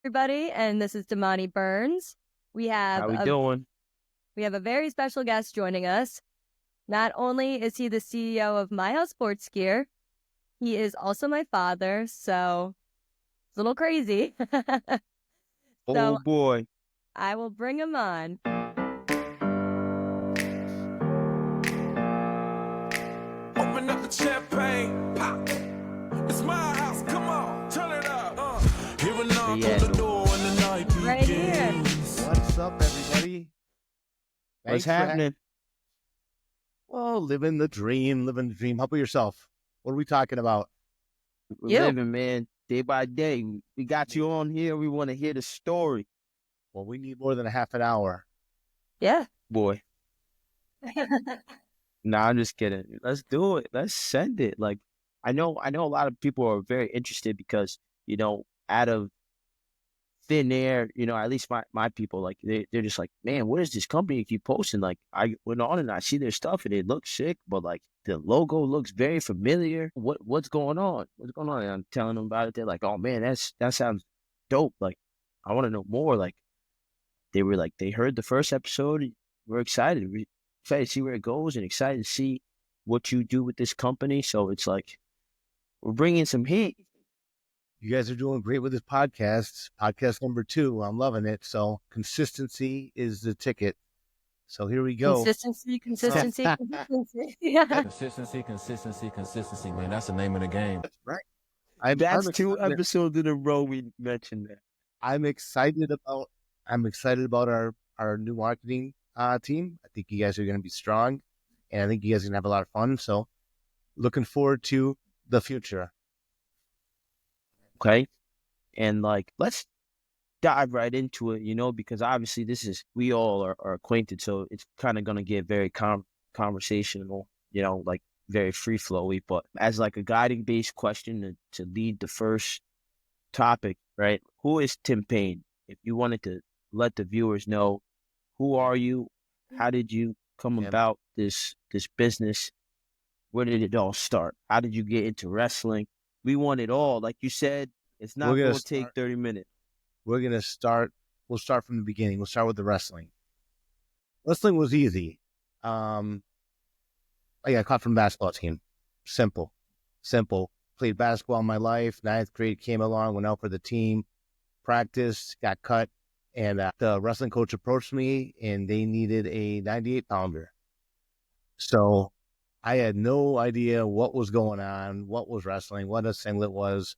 everybody, and this is Damani Burns. How we doing? We have a very special guest joining us. Not only is he the CEO of MyHOUSE Sports Gear, he is also my father, so it's a little crazy. Oh boy. I will bring him on. Open up the champagne, pop. It's my house, come on, turn it up. Here and knock on the door and the night begins. Right here. What's up, everybody? What's happening? Well, living the dream. How about yourself? What are we talking about? We're living, man, day by day. We got you on here. We want to hear the story. Well, we need more than a half an hour. Yeah. Boy. Nah, I'm just kidding. Let's do it. Let's send it. Like, I know a lot of people are very interested because, out of thin air, at least my people, like they're just like, man, what is this company you keep posting? Like, I went on and I see their stuff and it looks sick, but like the logo looks very familiar. What's going on? What's going on? And I'm telling them about it. They're like, oh man, that sounds dope. Like, I want to know more. Like, they were like, they heard the first episode. We're excited. We're excited to see where it goes and excited to see what you do with this company. So it's like, we're bringing some heat. You guys are doing great with this podcast. Podcast number 2. I'm loving it. So consistency is the ticket. So here we go. Consistency. Yeah. Consistency, man. That's the name of the game. That's right. That's 2 episodes in a row we mentioned that. I'm excited about our new marketing team. I think you guys are going to be strong, and I think you guys are going to have a lot of fun. So looking forward to the future. Okay. And like, let's dive right into it, because obviously we all are acquainted. So it's kind of going to get very conversational, like very free flowy, but as like a guiding based question to lead the first topic, right? Who is Tim Pane? If you wanted to let the viewers know, who are you? How did you come about this business? Where did it all start? How did you get into wrestling? We want it all. Like you said, it's not going to take 30 minutes. We'll start from the beginning. We'll start with the wrestling. Wrestling was easy. I got caught from the basketball team. Simple. Played basketball in my life. 9th grade came along, went out for the team, practiced, got cut. And the wrestling coach approached me, and they needed a 98-pounder. So I had no idea what was going on, what was wrestling, what a singlet was,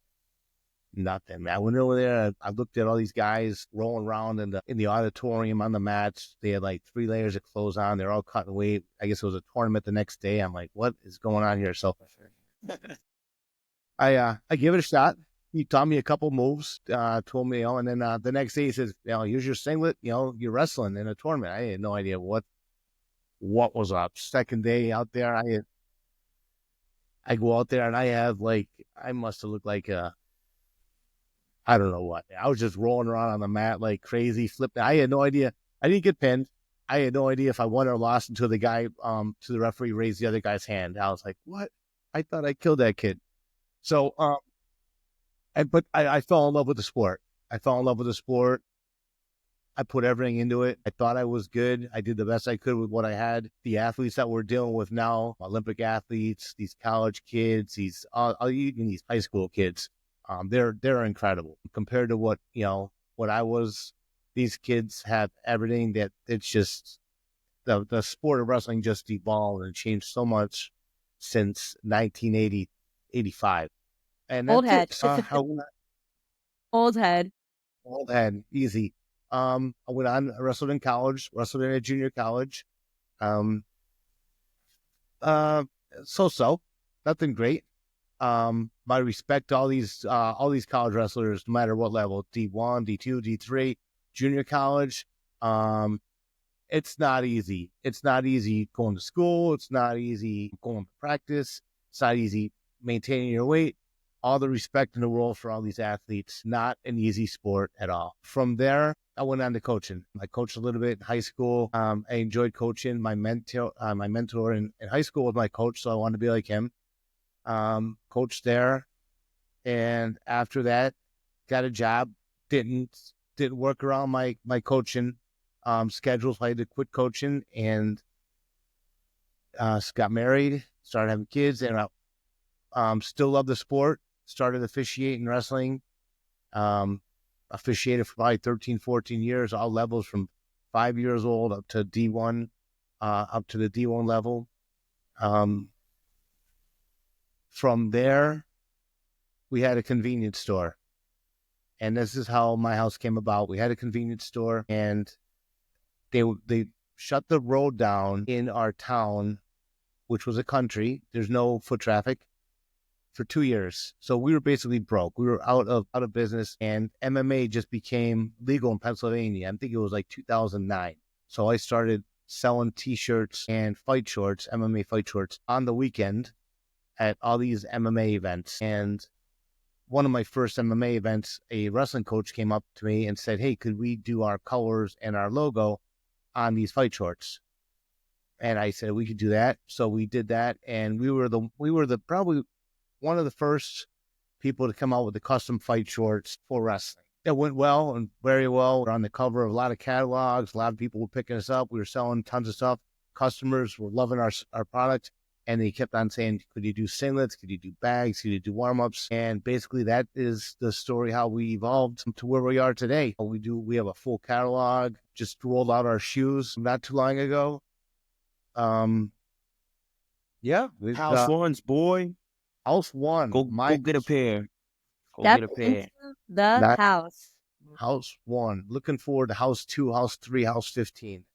nothing. I went over there. I looked at all these guys rolling around in the auditorium on the mats. They had like 3 layers of clothes on. They're all cutting weight. I guess it was a tournament the next day. I'm like, what is going on here? So I give it a shot. He taught me a couple moves, told me, and then the next day he says, here's your singlet, you're wrestling in a tournament. I had no idea what was up. Second day out there, I go out there and I must have looked like I don't know what. I was just rolling around on the mat like crazy, flipping. I had no idea. I didn't get pinned. I had no idea if I won or lost until the guy, to the referee raised the other guy's hand. I was like, what? I thought I killed that kid. So, but I fell in love with the sport. I put everything into it. I thought I was good. I did the best I could with what I had. The athletes that we're dealing with now, Olympic athletes, these college kids, even these high school kids, they're incredible compared to what I was. These kids have everything that it's just the sport of wrestling just evolved and changed so much since 1980, 85. And Old head. Old head. Easy. I went on, I wrestled in college, wrestled in a junior college. So, nothing great. My respect to all these college wrestlers, no matter what level, D1, D2, D3, junior college. It's not easy. It's not easy going to school. It's not easy going to practice. It's not easy maintaining your weight. All the respect in the world for all these athletes. Not an easy sport at all. From there, I went on to coaching. I coached a little bit in high school. I enjoyed coaching. My mentor in high school was my coach, so I wanted to be like him. Coached there. And after that, got a job didn't work around my coaching schedules. I had to quit coaching and got married, started having kids, and still love the sport. Started officiating wrestling. Officiated for probably 13, 14 years, all levels from 5 years old up to D1, up to the D1 level. From there, we had a convenience store. And this is how my house came about. We had a convenience store, and they shut the road down in our town, which was a country. There's no foot traffic, for 2 years. So we were basically broke. We were out of business, and MMA just became legal in Pennsylvania. I think it was like 2009. So I started selling T-shirts and fight shorts, MMA fight shorts, on the weekend at all these MMA events. And one of my first MMA events, a wrestling coach came up to me and said, "Hey, could we do our colors and our logo on these fight shorts?" And I said, "We could do that." So we did that, and we were the probably one of the first people to come out with the custom fight shorts for wrestling. It went well and very well. We're on the cover of a lot of catalogs. A lot of people were picking us up. We were selling tons of stuff. Customers were loving our product, and they kept on saying, "Could you do singlets? Could you do bags? Could you do warm-ups?" And basically that is the story, how we evolved to where we are today. We have a full catalog, just rolled out our shoes not too long ago. Yeah. House ones, boy. House one. Go get a pair. Go Step get a pair. into the house. House one. Looking forward to house 2, house 3, house 15.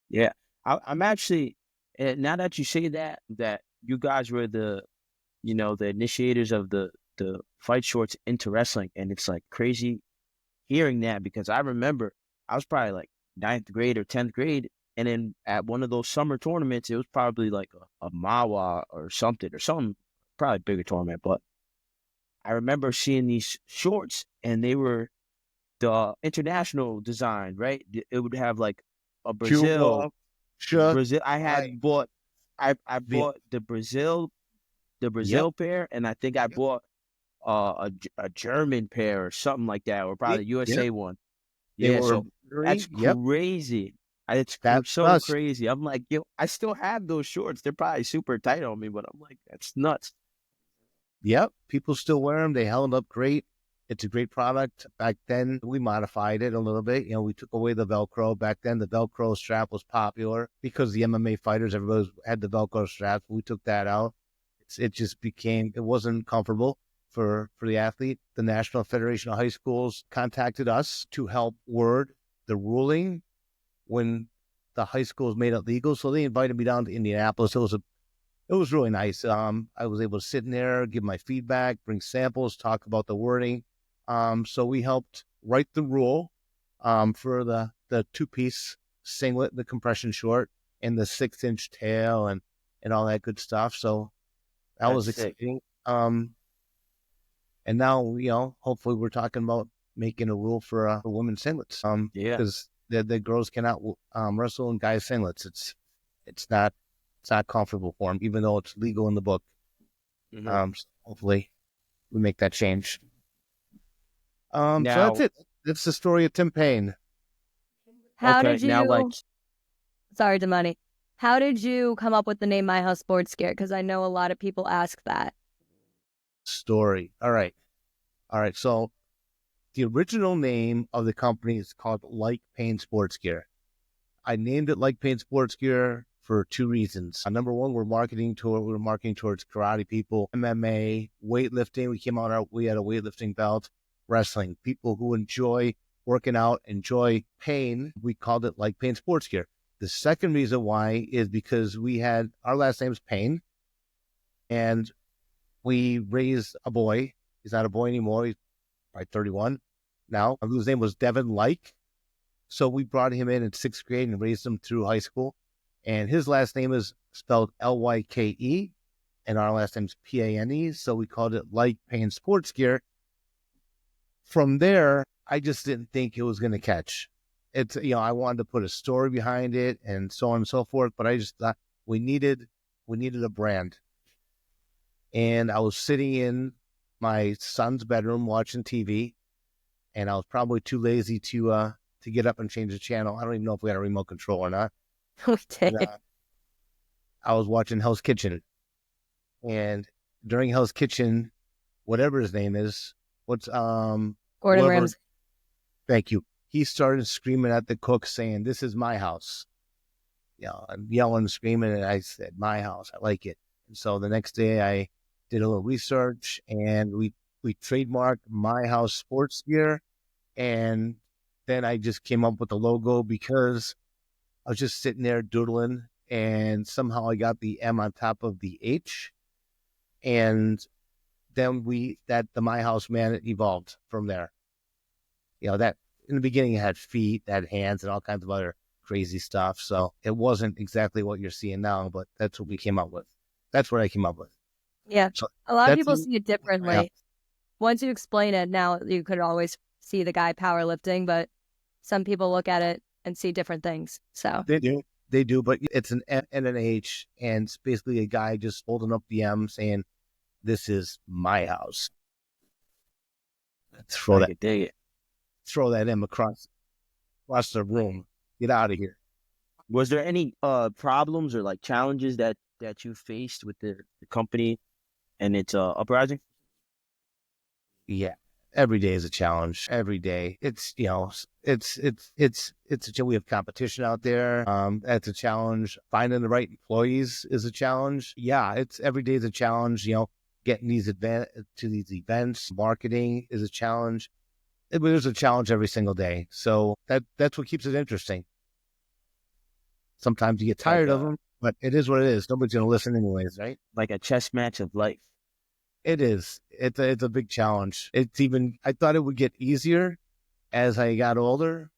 Yeah. I'm actually, now that you say that you guys were the initiators of the fight shorts into wrestling, and it's like crazy hearing that, because I remember I was probably like 9th grade or 10th grade, and then at one of those summer tournaments, it was probably like a Mawa or something, probably bigger tournament, but I remember seeing these shorts, and they were the international design, right? It would have like a Brazil. Brazil. I had bought. I bought the Brazil pair, and I think I bought a German pair or something like that, or probably a USA one. Yeah, so that's crazy. It's so crazy. I'm like, I still have those shorts. They're probably super tight on me, but I'm like, that's nuts. Yep, people still wear them. They held up great. It's a great product. Back then, we modified it a little bit. We took away the Velcro. Back then, the Velcro strap was popular because the MMA fighters, everybody had the Velcro straps. We took that out. It wasn't comfortable for the athlete. The National Federation of High Schools contacted us to help word the ruling when the high schools made it legal. So they invited me down to Indianapolis. It was really nice. I was able to sit in there, give my feedback, bring samples, talk about the wording. So we helped write the rule for the 2-piece singlet, the compression short, and the 6-inch tail and all that good stuff. So that was exciting. And now, hopefully we're talking about making a rule for women's singlets. Because the girls cannot wrestle in guys' singlets. It's not comfortable for them, even though it's legal in the book. So hopefully we make that change. So that's it. That's the story of Tim Pane. How did you? Sorry, Damani. How did you come up with the name MyHOUSE Sports Gear? Because I know a lot of people ask that. Story. All right. So the original name of the company is called Like Pane Sports Gear. I named it Like Pane Sports Gear for 2 reasons. Number one, we're marketing towards karate people, MMA, weightlifting. We had a weightlifting belt, wrestling. People who enjoy working out, enjoy pain. We called it Like Pane Sports Gear. The second reason why is because our last name is Pane, and we raised a boy. He's not a boy anymore. He's probably 31 now, whose name was Devin Like. So we brought him in 6th grade and raised him through high school. And his last name is spelled Lyke, and our last name is Pane. So we called it Like Pane Sports Gear. From there, I just didn't think it was going to catch. I wanted to put a story behind it and so on and so forth, but I just thought we needed a brand. And I was sitting in my son's bedroom watching TV, and I was probably too lazy to get up and change the channel. I don't even know if we had a remote control or not. We did. And, I was watching Hell's Kitchen, and during Hell's Kitchen, whatever his name is, Gordon whoever- Ramsay. Thank you. He started screaming at the cook saying, "This is my house." And yelling and screaming, and I said, "My house, I like it." And so the next day I did a little research, and we trademarked MyHOUSE Sports Gear, and then I just came up with the logo because I was just sitting there doodling, and somehow I got the M on top of the H, and then the MyHOUSE man evolved from there. That in the beginning it had feet, it had hands, and all kinds of other crazy stuff. So it wasn't exactly what you're seeing now, but that's what we came up with. That's what I came up with. Yeah. So a lot of people see it differently. Yeah. Once you explain it, now you could always see the guy powerlifting, but some people look at it and see different things. So they do, but it's an M and an H, and it's basically a guy just holding up the M saying, "This is my house." Throw that M across the room. Get out of here. Was there any problems or like challenges that you faced with the company and its uprising? Yeah, every day is a challenge. Every day, it's we have competition out there. That's a challenge. Finding the right employees is a challenge. Yeah, it's every day is a challenge. Getting to these events, marketing is a challenge. There's a challenge every single day. So that's what keeps it interesting. Sometimes you get tired of them, but it is what it is. Nobody's going to listen anyways, right? Like a chess match of life. It is. It's a big challenge. I thought it would get easier as I got older,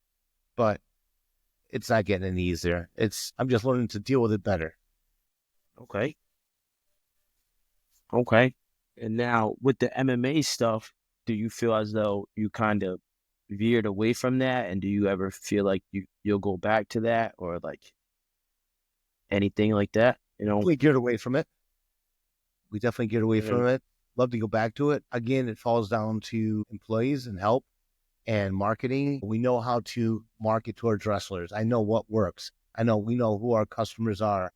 but it's not getting any easier. I'm just learning to deal with it better. Okay. And now with the MMA stuff, do you feel as though you kind of veered away from that? And do you ever feel like you'll go back to that or like anything like that? We geared away from it. We definitely geared away from it. Love to go back to it. Again, it falls down to employees and help and marketing. We know how to market towards wrestlers. I know what works. We know who our customers are.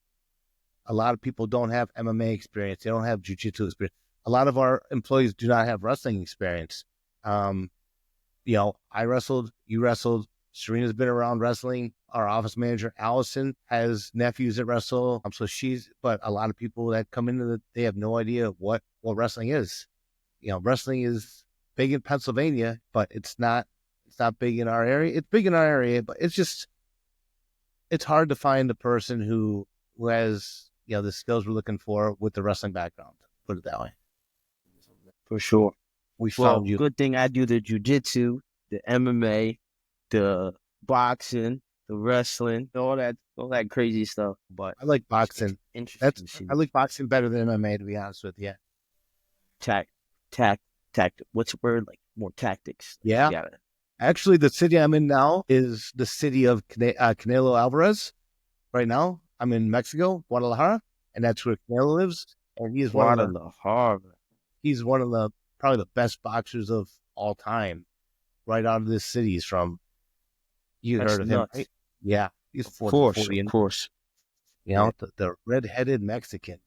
A lot of people don't have MMA experience. They don't have jiu-jitsu experience. A lot of our employees do not have wrestling experience. I wrestled, you wrestled. Serena's been around wrestling. Our office manager, Allison, has nephews that wrestle. But a lot of people that come into they have no idea what wrestling is. Wrestling is big in Pennsylvania, but it's not big in our area. It's big in our area, but it's hard to find a person who has, the skills we're looking for with the wrestling background. Put it that way. For sure. We found you. Good thing I do the jiu-jitsu, the MMA, the boxing, the wrestling, all that crazy stuff. But I like boxing. Interesting. I like boxing better than MMA, to be honest with you. What's the word? Like more tactics. Yeah. Actually, the city I'm in now is the city of Canelo Alvarez. Right now, I'm in Mexico, Guadalajara, and that's where Canelo lives. And he's one of the probably the best boxers of all time. Right out of this city he's from. You heard of him, right? Yeah, he's 40. Of course. The red-headed Mexican.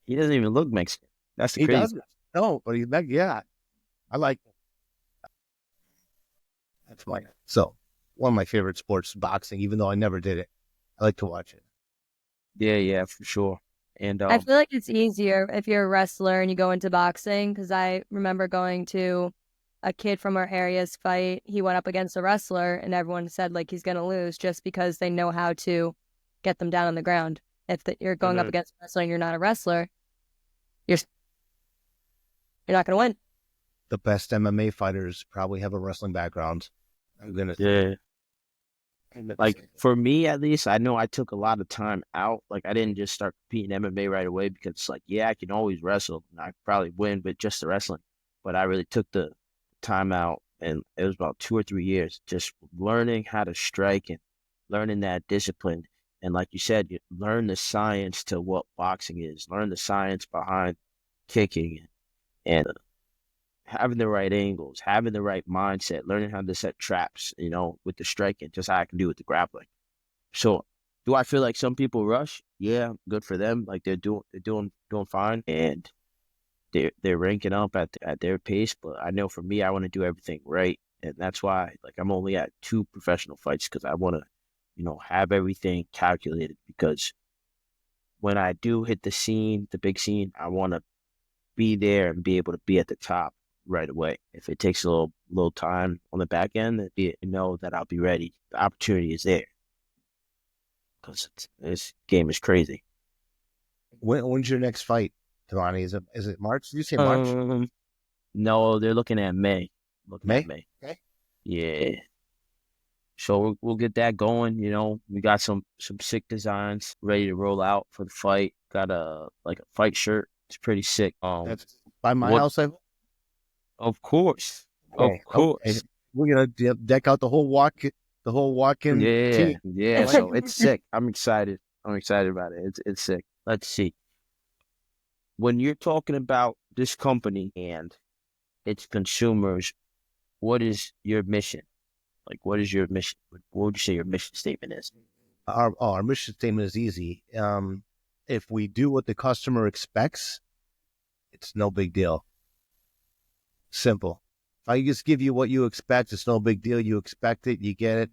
He doesn't even look Mexican. That's the crazy. Doesn't. No, but he's Mexican. Yeah, I like him. That's one of my favorite sports, boxing. Even though I never did it, I like to watch it. Yeah, for sure. And I feel like it's easier if you're a wrestler and you go into boxing, because I remember going to a kid from our area's fight. He went up against a wrestler and everyone said like he's going to lose just because they know how to get them down on the ground. If you're going up against a wrestler and you're not a wrestler, you're not going to win. The best MMA fighters probably have a wrestling background. I'm going to say. Yeah. Like for me, at least, I know I took a lot of time out. Like I didn't just start competing MMA right away because it's like, yeah, I can always wrestle. And I probably win with just the wrestling. But I really took the time out, and it was about 2 or 3 years just learning how to strike and learning that discipline. And like you said, you learn the science to what boxing is. Learn the science behind kicking, and having the right angles, having the right mindset, learning how to set traps, with the striking, just how I can do with the grappling. So do I feel like some people rush? Yeah, good for them. Like they're doing fine, and they're ranking up at their pace. But I know for me, I want to do everything right, and that's why like I'm only at 2 professional fights, because I want to, have everything calculated, because when I do hit the big scene, I want to be there and be able to be at the top right away. If it takes a little time on the back end, then know that I'll be ready. The opportunity is there, because this game is crazy. When's your next fight, Devani? Is it March? Did you say March? No, they're looking at May. May? Okay. Yeah. So we'll get that going. We got some sick designs ready to roll out for the fight. Got a fight shirt. It's pretty sick. That's by MyHOUSE. Of course. Okay. Of course. Okay. We're gonna deck out the whole walk-in team. Yeah. So it's sick. I'm excited. About it. It's sick. Let's see. When you're talking about this company and its consumers, what is your mission? Like, what is your mission? What would you say your mission statement is? Our mission statement is easy. If we do what the customer expects, it's no big deal. Simple. If I just give you what you expect, it's no big deal. You expect it, you get it.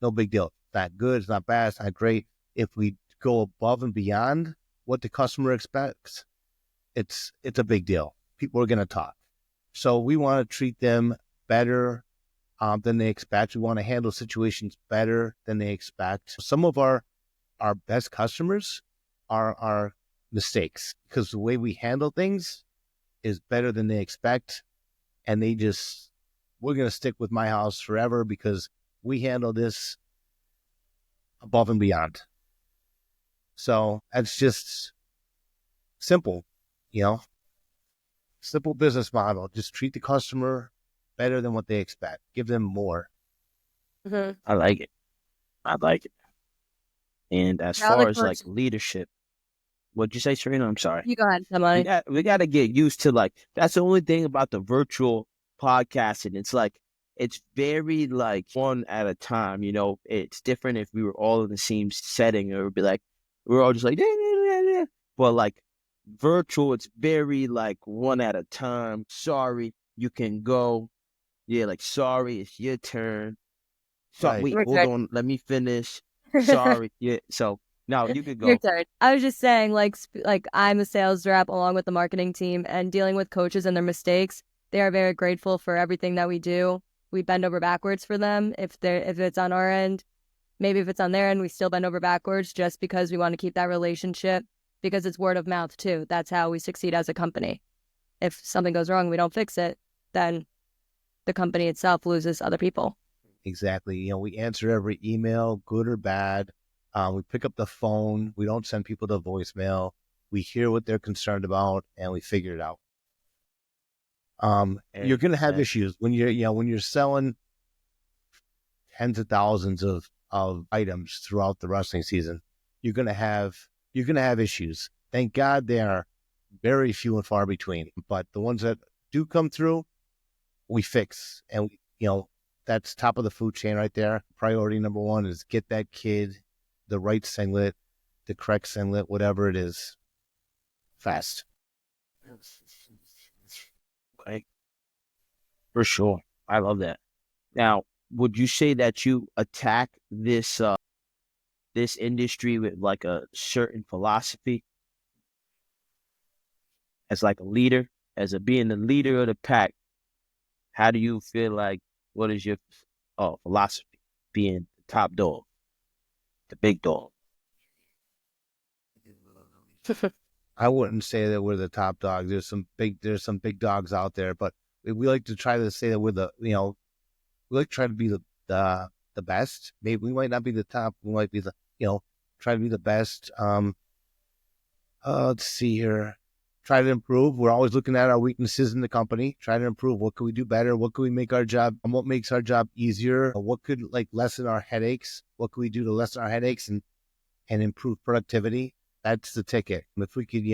No big deal. It's not good, it's not bad, it's not great. If we go above and beyond what the customer expects, it's a big deal. People are going to talk. So we want to treat them better than they expect. We want to handle situations better than they expect. Some of our best customers are our mistakes, because the way we handle things is better than they expect. And we're going to stick with MyHOUSE forever because we handle this above and beyond. So that's just simple, simple business model. Just treat the customer better than what they expect. Give them more. Mm-hmm. I like it. And as far as like leadership, what'd you say, Serena? I'm sorry. You go ahead, Somebody. We got to get used to that's the only thing about the virtual podcasting. It's it's very one at a time. It's different if we were all in the same setting. It would be we're all just but virtual, it's very one at a time. Sorry, you can go. Yeah, sorry, it's your turn. Right. Wait, hold on, let me finish. Sorry. Yeah, so now you could go. Your turn. I was just saying, I'm a sales rep along with the marketing team, and dealing with coaches and their mistakes. They are very grateful for everything that we do. We bend over backwards for them. If it's on our end, maybe if it's on their end, we still bend over backwards just because we want to keep that relationship, because it's word of mouth too. That's how we succeed as a company. If something goes wrong, we don't fix it, then the company itself loses other people. Exactly. We answer every email, good or bad. We pick up the phone. We don't send people to voicemail. We hear what they're concerned about, and we figure it out. You're going to have issues when you're selling tens of thousands of items throughout the wrestling season. You're going to have issues. Thank God they are very few and far between. But the ones that do come through, we fix, and that's top of the food chain right there. Priority number 1 is get that kid the right singlet, the correct singlet, whatever it is, fast. Okay. For sure. I love that. Now, would you say that you attack this industry with a certain philosophy as a leader, being the leader of the pack? How do you feel what is your philosophy being the top dog, the big dog? I wouldn't say that we're the top dog. There's some big dogs out there, but we like to try to say that we're we like to try to be the best. Maybe we might not be the top. We might be try to be the best. Let's see here. Try to improve. We're always looking at our weaknesses in the company. Try to improve. What can we do better? What can we make our job? And what makes our job easier? What could lessen our headaches? What can we do to lessen our headaches and improve productivity? That's the ticket. If we could,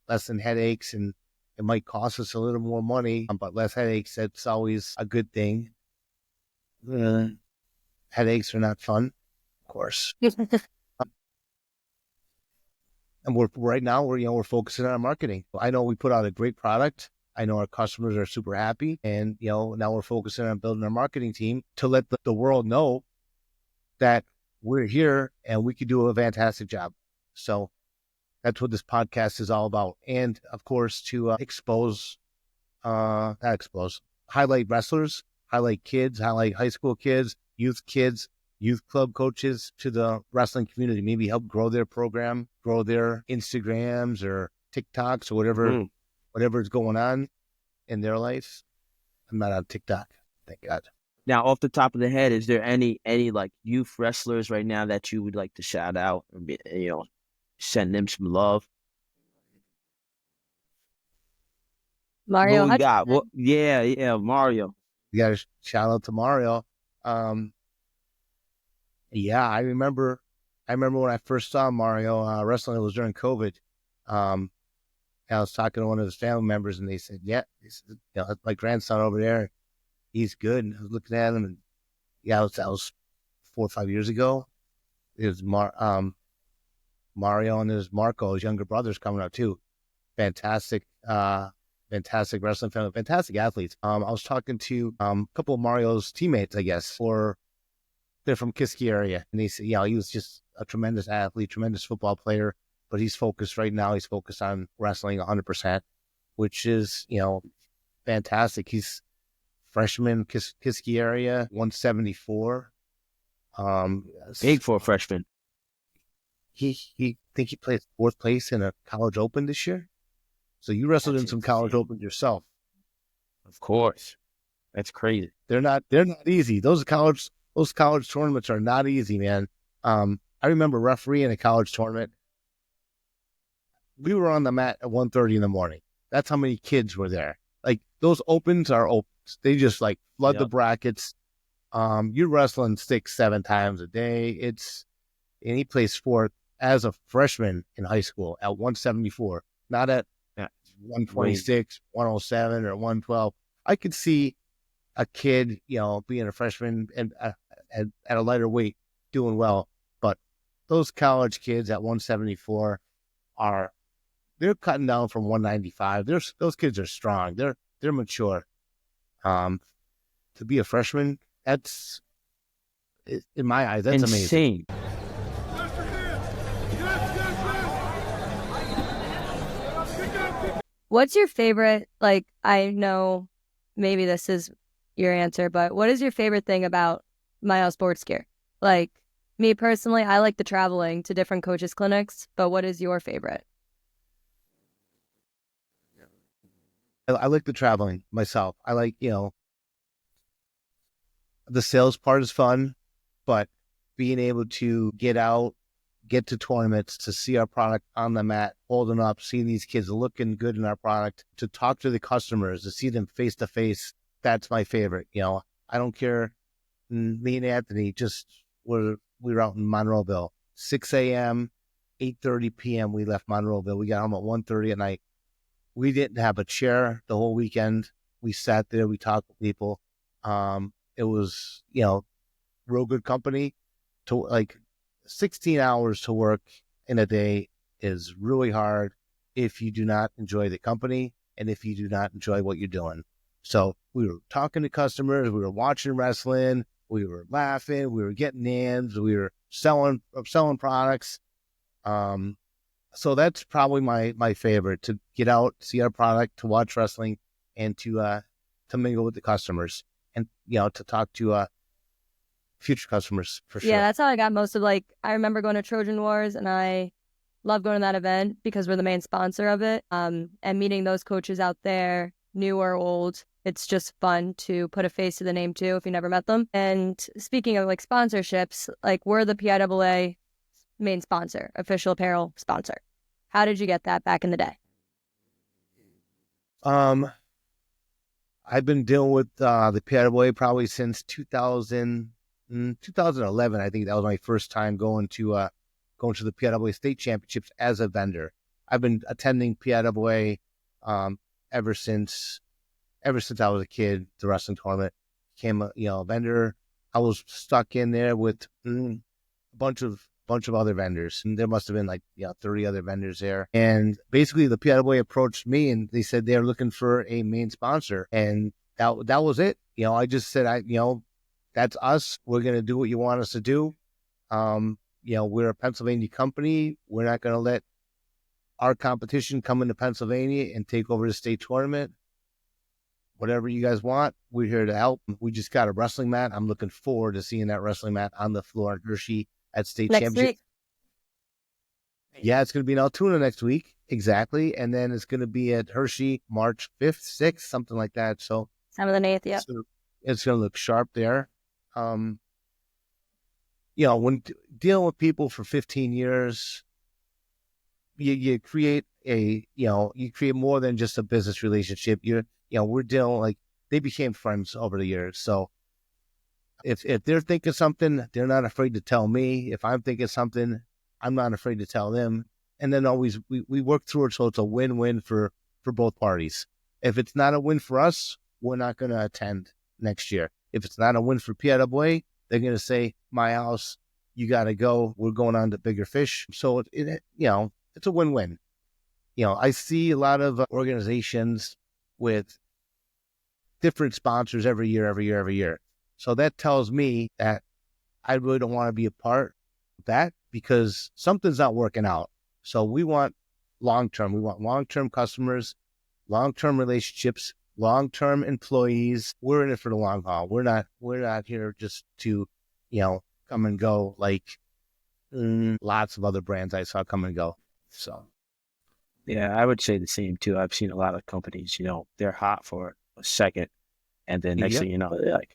lessen headaches and It might cost us a little more money, but less headaches. That's always a good thing. Headaches are not fun, of course. And right now we're focusing on marketing. I know we put out a great product. I know our customers are super happy, and now we're focusing on building our marketing team to let the world know that we're here and we could do a fantastic job. So that's what this podcast is all about. And of course, to highlight wrestlers, highlight kids, highlight high school kids, youth club coaches to the wrestling community, maybe help grow their program, grow their Instagrams or TikToks or whatever is going on in their life. I'm not on TikTok, thank God. Now, off the top of the head, is there any like youth wrestlers right now that you would like to shout out or send them some love? Mario, What we got? Well, yeah, Mario. You got to shout out to Mario. Yeah, I remember when I first saw Mario wrestling. It was during COVID. I was talking to one of his family members, and they said, "Yeah, that's my grandson over there. He's good." And I was looking at him, and that was 4 or 5 years ago. It was Mario and his Marco, his younger brother's coming up too. Fantastic wrestling family, fantastic athletes. I was talking to a couple of Mario's teammates, I guess, they're from Kiski area, and they said, he was just a tremendous athlete, tremendous football player, but he's focused on wrestling 100%, which is, fantastic. He's freshman, Kiski area, 174. Big for a freshman. He think he played 4th place in a college open this year. So you wrestled in some college opens yourself. Of course. That's crazy. They're not easy. Those college tournaments are not easy, man. I remember refereeing a college tournament. We were on the mat at 1:30 in the morning. That's how many kids were there. Like, those opens are opens. They just like flood the brackets. You're wrestling 6-7 times a day. And he plays 4th as a freshman in high school at 174, not at 126, 107, or 112. I could see a kid, being a freshman and at a lighter weight doing well, but those college kids at 174 they're cutting down from 195. Those kids are strong. They're mature. To be a freshman, that's, in my eyes, that's insane. Amazing. what's your favorite, like, I know maybe this is your answer, but what is your favorite thing about MyHOUSE Sports Gear? Like, me personally, I like the traveling to different coaches' clinics, but what is your favorite? I like the traveling myself. I like, the sales part is fun, but being able to get out, get to tournaments, to see our product on the mat, holding up, seeing these kids looking good in our product, to talk to the customers, to see them face to face, that's my favorite. I don't care. Me and Anthony we were out in Monroeville, 6 a.m., 8:30 p.m. We left Monroeville. We got home at 1:30 at night. We didn't have a chair the whole weekend. We sat there. We talked with people. It was, real good company. To like 16 hours to work in a day is really hard if you do not enjoy the company and if you do not enjoy what you're doing. So we were talking to customers. We were watching wrestling. We were laughing. We were getting names. We were selling products. So that's probably my favorite, to get out, see our product, to watch wrestling, and to mingle with the customers, and to talk to future customers for sure. Yeah, that's how I got most of, I remember going to Trojan Wars, and I love going to that event because we're the main sponsor of it. And meeting those coaches out there, new or old, it's just fun to put a face to the name too if you never met them. And speaking of sponsorships, we're the PIAA main sponsor, official apparel sponsor. How did you get that back in the day? I've been dealing with the PIAA probably since 2011. I think that was my first time going to the PIAA state championships as a vendor. I've been attending PIAA ever since I was a kid. The wrestling tournament became a vendor. I was stuck in there with a bunch of other vendors, and there must have been like 30 other vendors there. And basically, the PIAA approached me, and they said they're looking for a main sponsor, and that was it. I just said, that's us. We're gonna do what you want us to do. We're a Pennsylvania company. We're not gonna let our competition come into Pennsylvania and take over the state tournament. Whatever you guys want, we're here to help. We just got a wrestling mat. I'm looking forward to seeing that wrestling mat on the floor in Hershey at state Next championship. week. Yeah, it's going to be in Altoona next week. Exactly. And then it's going to be at Hershey March 5th, 6th, something like that. So 7th and 8th, yeah. It's going to look sharp there. When dealing with people for 15 years, you create you create more than just a business relationship. We're dealing, like, they became friends over the years. So if they're thinking something, they're not afraid to tell me. If I'm thinking something, I'm not afraid to tell them. And then always we work through it so it's a win-win for both parties. If it's not a win for us, we're not going to attend next year. If it's not a win for PIAA, they're going to say, my house, you got to go. We're going on to bigger fish. So it's a win-win. I see a lot of organizations with different sponsors every year. So that tells me that I really don't want to be a part of that, because something's not working out. So we want long-term. We want long-term customers, long-term relationships, long-term employees. We're in it for the long haul. We're not here just to, come and go like lots of other brands I saw come and go. So. Yeah, I would say the same too. I've seen a lot of companies, they're hot for a second, and then next thing you know, they're like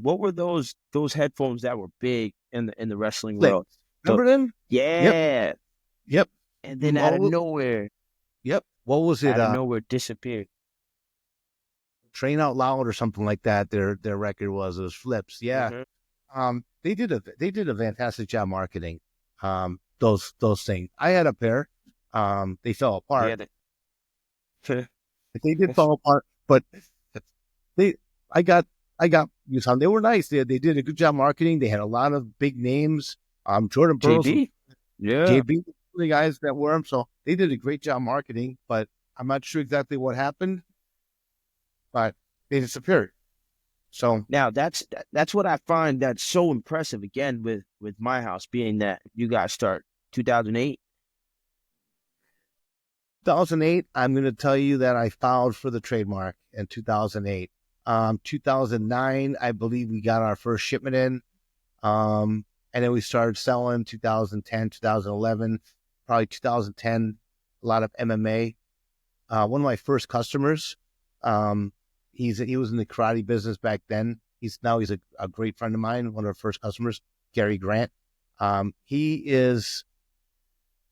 what were those headphones that were big in the wrestling world? Remember them? Yeah. Yep. And then out of nowhere. Yep. What was it? Out of nowhere disappeared. Train Out Loud or something like that. Their record was flips. Yeah. Mm-hmm. They did a fantastic job marketing. Those things. I had a pair. They fell apart. Yeah, they did fall apart, but I got you some. They were nice. They did a good job marketing. They had a lot of big names. Jordan Burroughs, JB, the guys that were them. So they did a great job marketing, but I'm not sure exactly what happened. But they disappeared. So now that's what I find that's so impressive. Again, with my house, being that you guys start 2008. 2008, I'm going to tell you that I filed for the trademark in 2008. 2009, I believe we got our first shipment in. And then we started selling 2010, 2011, probably 2010, a lot of MMA. One of my first customers, he was in the karate business back then. He's a great friend of mine, one of our first customers, Gary Grant. He's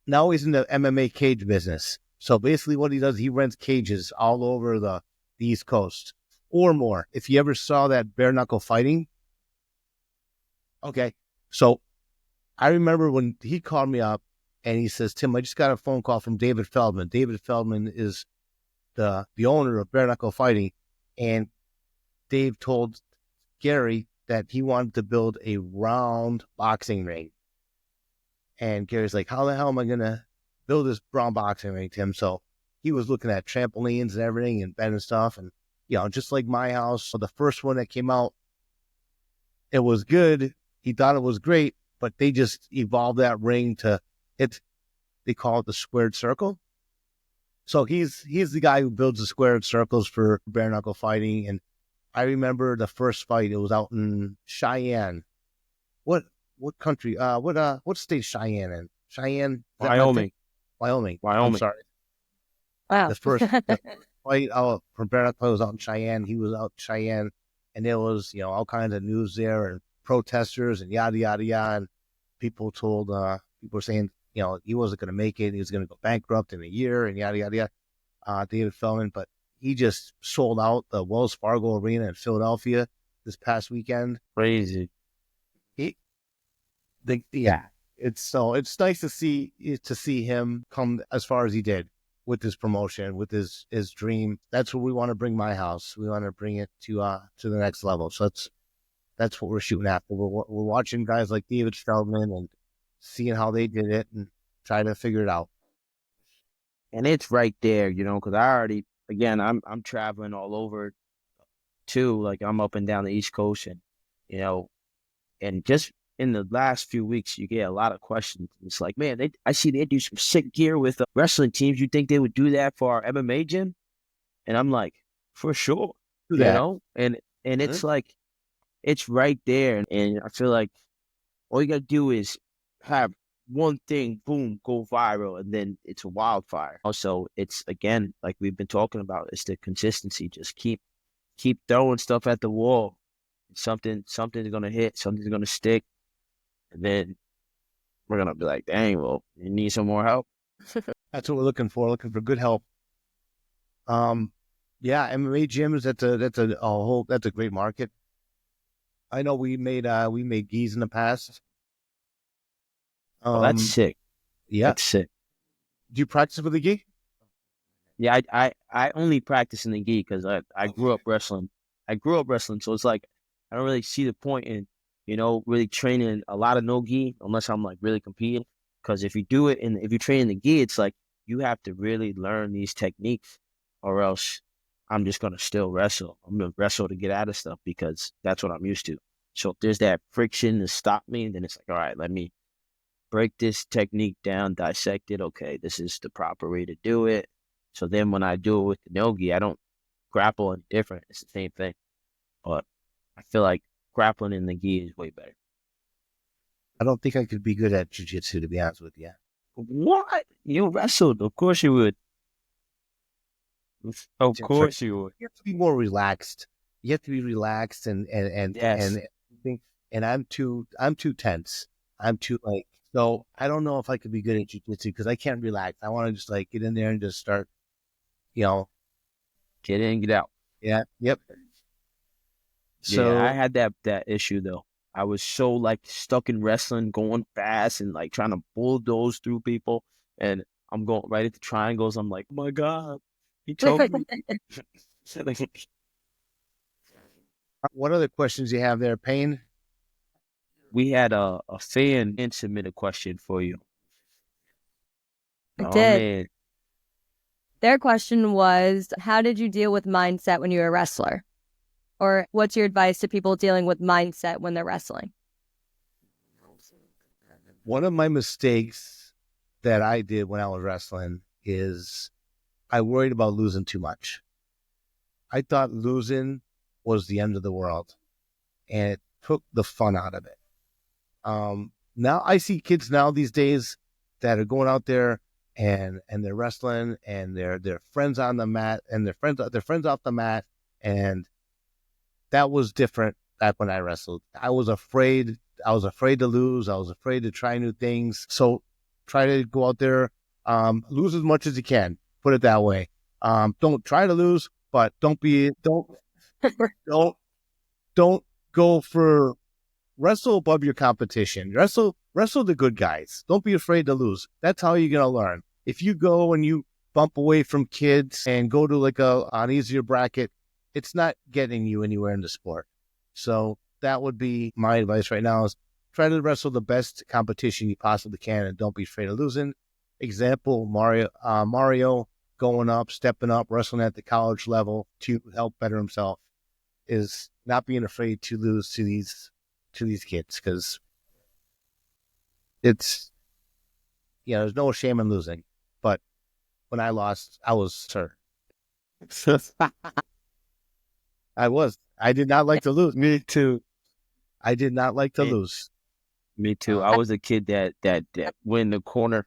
in the MMA cage business. So basically what he does, he rents cages all over the East Coast or more. If you ever saw that bare knuckle fighting. Okay. So I remember when he called me up and he says, Tim, I just got a phone call from David Feldman. David Feldman is the owner of bare knuckle fighting. And Dave told Gary that he wanted to build a round boxing ring. And Gary's like, how the hell am I going to build this round boxing ring, Tim? So he was looking at trampolines and everything and bed and stuff. And, just like my house. So the first one that came out, it was good. He thought it was great, but they just evolved that ring to they call it the squared circle. So he's the guy who builds the squared circles for bare knuckle fighting. And I remember the first fight, it was out in Cheyenne. What country? What state is Cheyenne in? Cheyenne? Wyoming. Wyoming. Wyoming. I'm sorry. Wow. The first fight out from bare knuckle was out in Cheyenne. He was out in Cheyenne, and there was all kinds of news there and protesters and yada yada yada. And people were saying he wasn't going to make it. He was going to go bankrupt in a year and yada yada yada. David Feldman, but he just sold out the Wells Fargo Arena in Philadelphia this past weekend. Crazy. It's nice to see him come as far as he did. with this promotion, with his dream. That's what we want to bring my house. We want to bring it to the next level. So that's what we're shooting after. We're watching guys like David Feldman and seeing how they did it and trying to figure it out. And it's right there, because I already, again, I'm traveling all over too. Like I'm up and down the East Coast, and and just in the last few weeks, you get a lot of questions. It's like, man, I see they do some sick gear with wrestling teams. You think they would do that for our MMA gym? And I'm like, for sure, Do that. And it's like, it's right there, and I feel like all you gotta do is have one thing, boom, go viral, and then it's a wildfire. Also, it's, again, like we've been talking about, it's the consistency. Just keep throwing stuff at the wall. Something's gonna hit, something's gonna stick, and then we're gonna be like, dang, well, you need some more help. That's what we're looking for good help. Yeah, MMA gyms, that's a great market. I know we made gis in the past. Oh, that's sick. Yeah. That's sick. Do you practice with a gi? Yeah, I only practice in the gi because I grew up wrestling. So it's like I don't really see the point in, really training a lot of no gi unless I'm like really competing. Because if you do it if you train in the gi, it's like you have to really learn these techniques, or else I'm just gonna still wrestle. I'm gonna wrestle to get out of stuff because that's what I'm used to. So if there's that friction to stop me, then it's like, all right, let me break this technique down, dissect it. Okay, this is the proper way to do it. So then when I do it with the no-gi, I don't grapple any different. It's the same thing. But I feel like grappling in the gi is way better. I don't think I could be good at jiu-jitsu, to be honest with you. What? You wrestled? Of course you would. Of course you would. You have to be more relaxed. You have to be relaxed and Yes. and I'm too tense. I'm too so I don't know if I could be good at jiu-jitsu because I can't relax. I want to just get in there and just start, Get in, get out. Yeah. Yep. So yeah, I had that issue though. I was so stuck in wrestling, going fast and trying to bulldoze through people, and I'm going right at the triangles. I'm like, oh my God, he choked me. What other questions you have there, Pane? We had a fan submit a question for you. I did. Man. Their question was, how did you deal with mindset when you were a wrestler? Or what's your advice to people dealing with mindset when they're wrestling? One of my mistakes that I did when I was wrestling is I worried about losing too much. I thought losing was the end of the world, and it took the fun out of it. Now I see kids these days that are going out there and they're wrestling and they're friends on the mat and they're friends off the mat, and that was different back when I wrestled. I was afraid to lose. I was afraid to try new things. So try to go out there, lose as much as you can. Put it that way. Don't try to lose, but don't go for wrestle above your competition. Wrestle the good guys. Don't be afraid to lose. That's how you're gonna learn. If you go and you bump away from kids and go to an easier bracket, it's not getting you anywhere in the sport. So that would be my advice right now: is try to wrestle the best competition you possibly can, and don't be afraid of losing. Example: Mario going up, stepping up, wrestling at the college level to help better himself, is not being afraid to lose to these kids, because it's there's no shame in losing. But when I lost, I was hurt. I did not like to lose. Me too. I did not like to lose. Me too. I was a kid that went in the corner.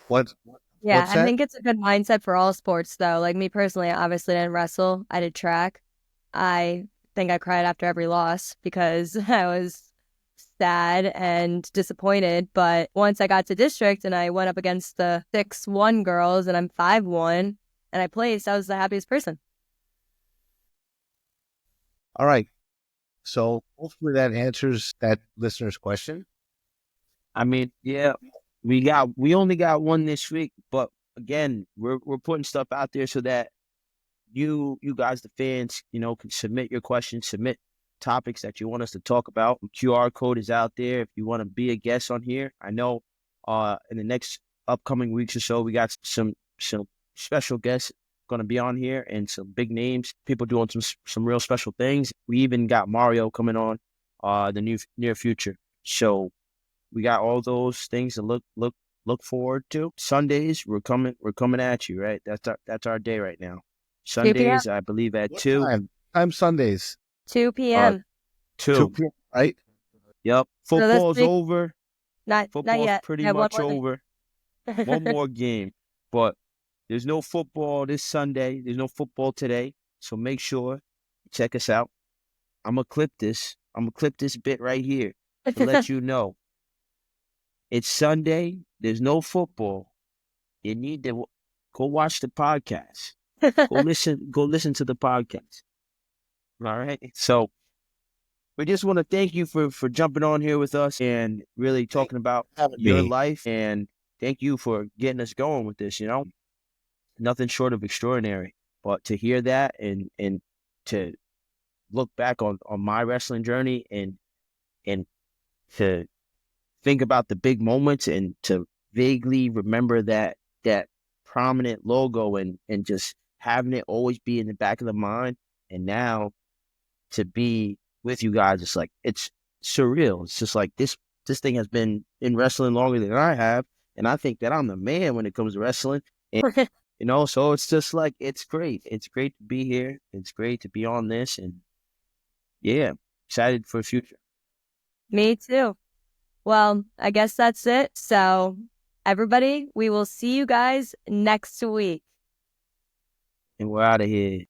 What? Yeah, I think it's a good mindset for all sports, though. Like me personally, I obviously didn't wrestle. I did track. I think I cried after every loss because I was sad and disappointed. But once I got to district and I went up against the 6'1" girls and I'm 5'1" and I placed, I was the happiest person. All right. So hopefully that answers that listener's question. I mean, yeah, we only got one this week, but again, we're putting stuff out there so that you guys, the fans, can submit your questions, submit topics that you want us to talk about. QR code is out there if you want to be a guest on here. I know in the next upcoming weeks or so, we got some special guests going to be on here and some big names, people doing some real special things. We even got Mario coming on the near future. So we got all those things to look forward to. Sundays, we're coming at you, right? That's our day right now. Sundays, I believe at What 2. Time Sundays. 2 p.m. 2 p.m., right? Yep. So this Football's week- over. Not Football's yet. pretty Yeah, much one more over. One more game. But there's no football this Sunday. There's no football today. So make sure you check us out. I'm going to clip this. I'm going to clip this bit right here to let you know. It's Sunday. There's no football. You need to go watch the podcast. Go listen to the podcast. All right. So we just want to thank you for jumping on here with us and really talking about your life. And thank you for getting us going with this, Nothing short of extraordinary. But to hear that and to look back on my wrestling journey and to think about the big moments and to vaguely remember that prominent logo and just having it always be in the back of the mind. And now to be with you guys, it's surreal. It's just like this thing has been in wrestling longer than I have. And I think that I'm the man when it comes to wrestling. And, so it's just like, it's great. It's great to be here. It's great to be on this. And yeah, excited for the future. Me too. Well, I guess that's it. So everybody, we will see you guys next week. And we're out of here.